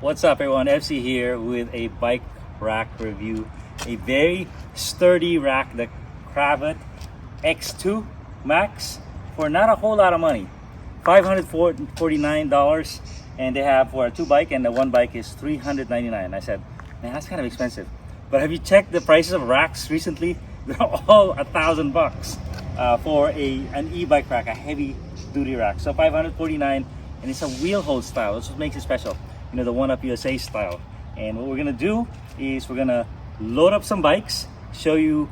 What's up everyone, FC here with a bike rack review. A very sturdy rack, the CRAVOT X2 MAX, for not a whole lot of money. $549, and they have for a two bike, and the one bike is $399. I said, man, that's kind of expensive. But have you checked the prices of racks recently? They're all $1,000 for an e-bike rack, a heavy duty rack. So $549, and it's a wheel hold style. That's what makes it special. You know, the One Up USA style. And what we're gonna do is we're gonna load up some bikes, show you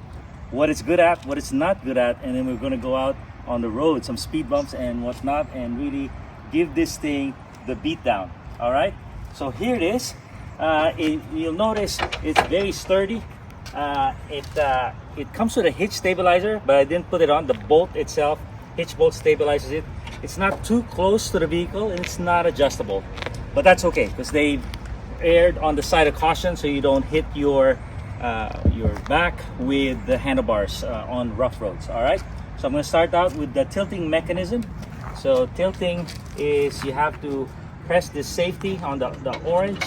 what it's good at, what it's not good at, and then we're gonna go out on the road, some speed bumps and whatnot, and really give this thing the beat down. All right, so here it is. You'll notice it's very sturdy. It comes with a hitch stabilizer, but I didn't put it on. The bolt itself, hitch bolt, stabilizes it. It's not too close to the vehicle, and it's not adjustable, but that's okay because they've erred on the side of caution so you don't hit your back with the handlebars on rough roads. All right, so I'm going to start out with the tilting mechanism. So tilting is you have to press this safety on the orange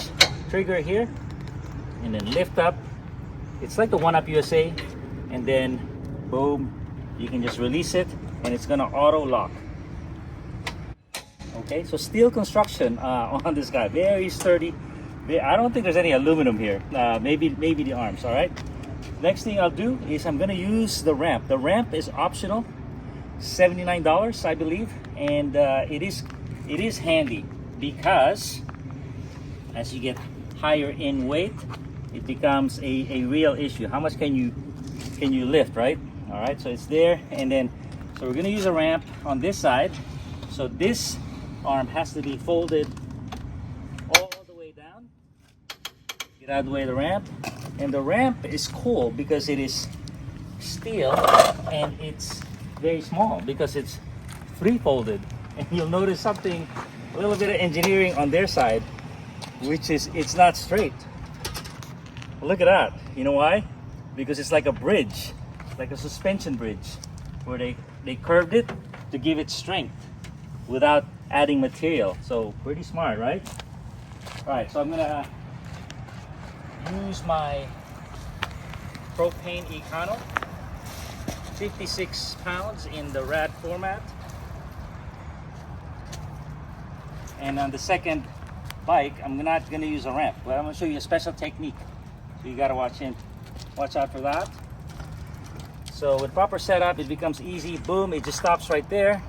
trigger here and then lift up. It's like the One Up USA, and then boom, you can just release it and it's going to auto lock. Okay, so steel construction on this guy, very sturdy. I don't think there's any aluminum here. Maybe the arms. All right, next thing I'll do is I'm going to use the ramp. The ramp is optional, $79 I believe, and it is handy because as you get higher in weight, it becomes a real issue. How much can you lift, right? All right, so it's there, and then so we're going to use a ramp on this side. So this arm has to be folded all the way down. Get out of the way of the ramp. And the ramp is cool because it is steel and it's very small because it's free folded. And you'll notice something, a little bit of engineering on their side, which is it's not straight. Look at that. You know why? Because it's like a bridge, like a suspension bridge, where they curved it to give it strength without adding material. So pretty smart, right? All right, so I'm gonna use my propane Econo, 56 pounds in the rad format. And on the second bike, I'm not gonna use a ramp, but I'm gonna show you a special technique. So you gotta watch out for that. So with proper setup, it becomes easy. Boom, it just stops right there.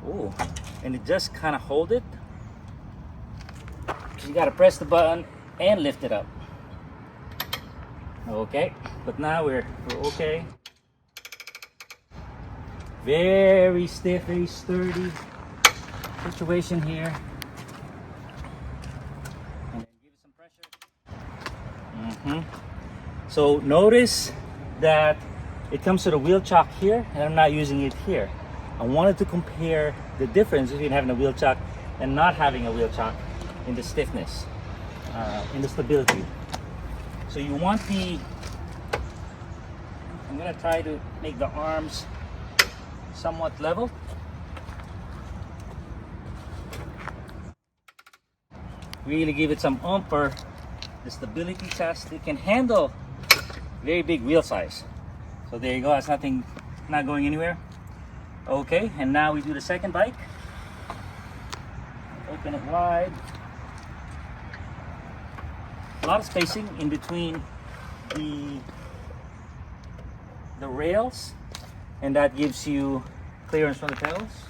Ooh, and it just kind of hold it. You got to press the button and lift it up. Okay, but now we're okay. Very stiff, very sturdy situation here. And then give it some pressure. So notice that it comes to the wheel chock here, and I'm not using it here. I wanted to compare the difference between having a wheel chock and not having a wheel chock in the stiffness, in the stability. So you want I'm gonna try to make the arms somewhat level. Really give it some oomph for the stability test. It can handle very big wheel size. So there you go, that's nothing, not going anywhere. Okay, and now we do the second bike. Open it wide. A lot of spacing in between the rails, and that gives you clearance from the pedals.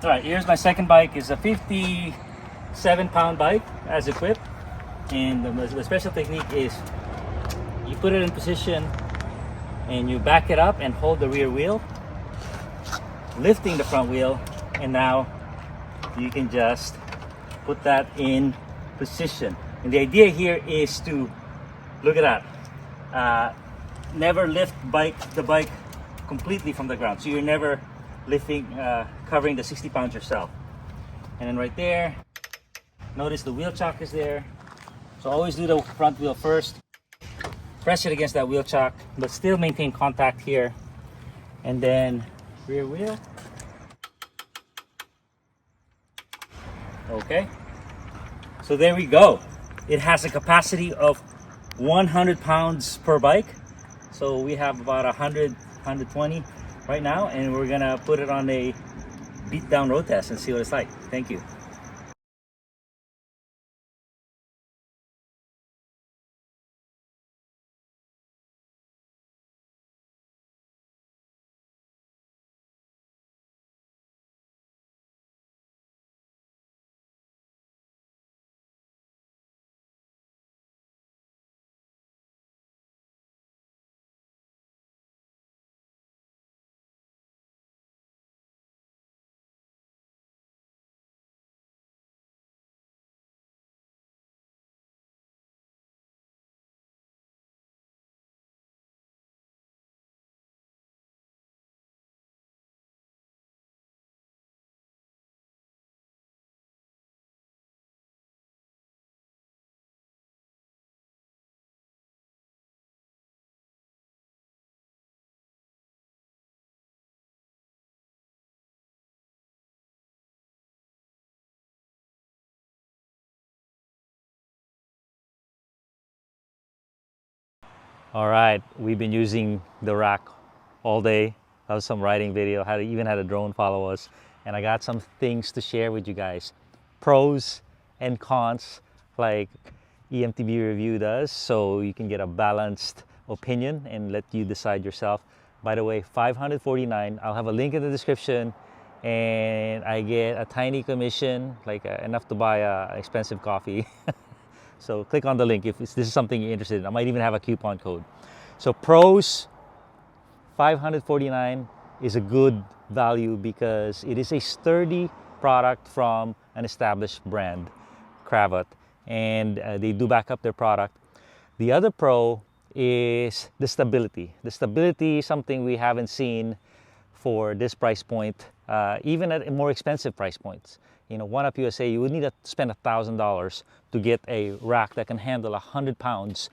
All right, here's my second bike. It's a 57-pound bike as equipped, and the special technique is you put it in position and you back it up and hold the rear wheel, lifting the front wheel, and now you can just put that in position. And the idea here is to look at that. Never lift the bike completely from the ground, so you're never lifting, covering the 60 pounds yourself. And then right there, notice the wheel chock is there. So always do the front wheel first. press it against that wheel chock, but still maintain contact here. And then rear wheel. Okay, so there we go. It has a capacity of 100 pounds per bike. So we have about 100, 120 right now, and we're gonna put it on a beat down road test and see what it's like. Thank you. All right, we've been using the rack all day. That was some riding video. Even had a drone follow us, and I got some things to share with you guys. Pros and cons, like E-MTB review does, so you can get a balanced opinion and let you decide yourself. By the way, $549. I'll have a link in the description, and I get a tiny commission, like enough to buy an expensive coffee. So click on the link if this is something you're interested in. I might even have a coupon code. So pros, $549 is a good value because it is a sturdy product from an established brand, CRAVOT, and they do back up their product. The other pro is the stability. The stability is something we haven't seen for this price point, even at more expensive price points. You know, One Up USA, you would need to spend $1,000 to get a rack that can handle 100 pounds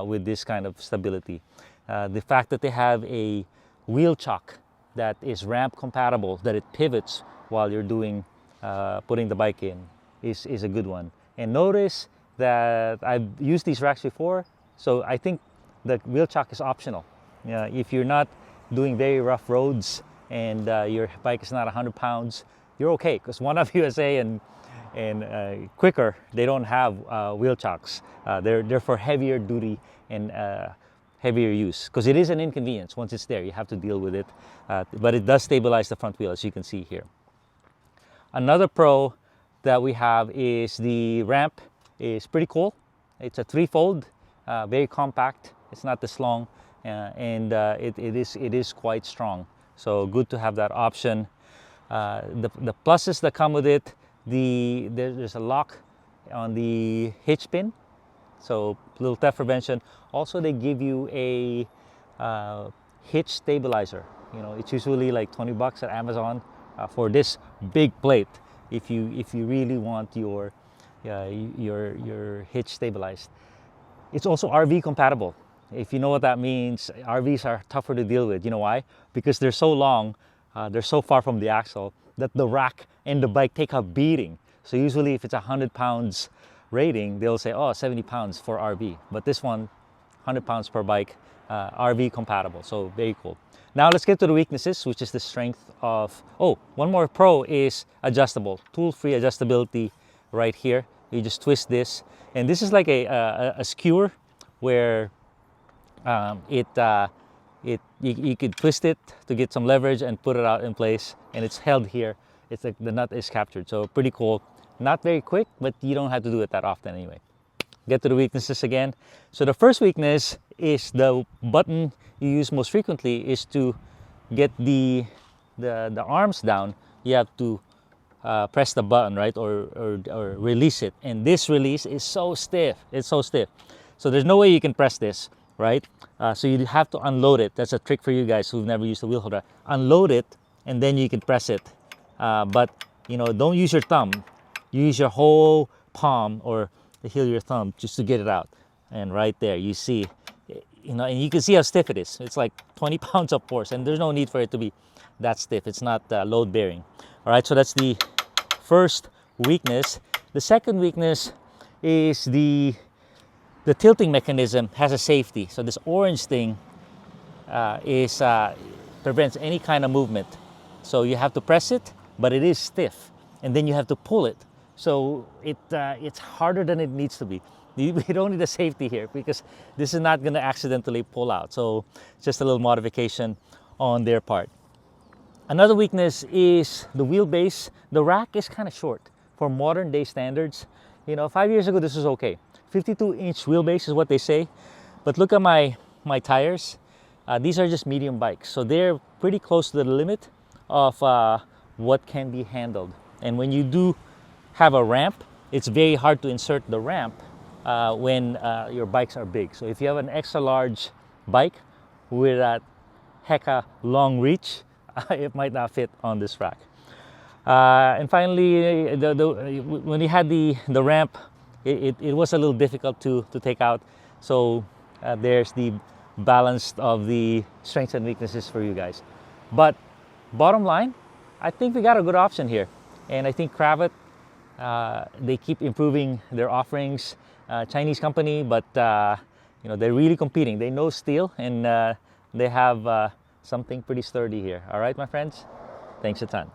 with this kind of stability. The fact that they have a wheel chock that is ramp compatible, that it pivots while you're doing putting the bike in, is a good one. And notice that I've used these racks before, so I think the wheel chock is optional. If you're not doing very rough roads and your bike is not 100 pounds, you're okay, because One Up USA and Quicker, they don't have wheel chocks. They're for heavier duty and heavier use, because it is an inconvenience. Once it's there, you have to deal with it, but it does stabilize the front wheel, as you can see here. Another pro that we have is the ramp is pretty cool. It's a 3-fold, very compact. It's not this long, and it is quite strong. So good to have that option. The pluses that come with it, there's a lock on the hitch pin, so little theft prevention. Also, they give you a hitch stabilizer. You know, it's usually like 20 bucks at Amazon for this big plate. If you really want your hitch stabilized. It's also RV compatible. If you know what that means, RVs are tougher to deal with. You know why? Because they're so long, they're so far from the axle that the rack and the bike take a beating. So usually if it's 100 pounds rating, they'll say, oh, 70 pounds for RV. But this one, 100 pounds per bike, RV compatible. So very cool. Now let's get to the weaknesses, which is the strength of, oh, one more pro is adjustable. Tool-free adjustability right here. You just twist this. And this is like a skewer where you could twist it to get some leverage and put it out in place, and it's held here. It's like the nut is captured, so pretty cool. Not very quick, but you don't have to do it that often anyway. Get to the weaknesses again. So the first weakness is the button you use most frequently is to get the arms down. You have to press the button, right, or release it, and this release is so stiff. It's so stiff, so there's no way you can press this, right? So you have to unload it. That's a trick for you guys who've never used a wheel holder. Unload it, and then you can press it. But you know, don't use your thumb. Use your whole palm or the heel of your thumb just to get it out. And right there, you see, you know, and you can see how stiff it is. It's like 20 pounds of force, and there's no need for it to be that stiff. It's not load bearing. All right, so that's the first weakness. The second weakness is the tilting mechanism has a safety. So this orange thing prevents any kind of movement. So you have to press it, but it is stiff, and then you have to pull it. So it's harder than it needs to be. We don't need a safety here because this is not going to accidentally pull out. So just a little modification on their part. Another weakness is the wheelbase. The rack is kind of short for modern day standards. You know, 5 years ago this was okay. 52-inch wheelbase is what they say. But look at my tires. These are just medium bikes. So they're pretty close to the limit of what can be handled. And when you do have a ramp, it's very hard to insert the ramp when your bikes are big. So if you have an extra large bike with a hecka long reach, it might not fit on this rack. And finally, when you had the ramp, it was a little difficult to take out. So there's the balance of the strengths and weaknesses for you guys. But bottom line, I think we got a good option here. And I think CRAVOT, they keep improving their offerings. Chinese company, but you know, they're really competing. They know steel, and they have something pretty sturdy here. All right, my friends, thanks a ton.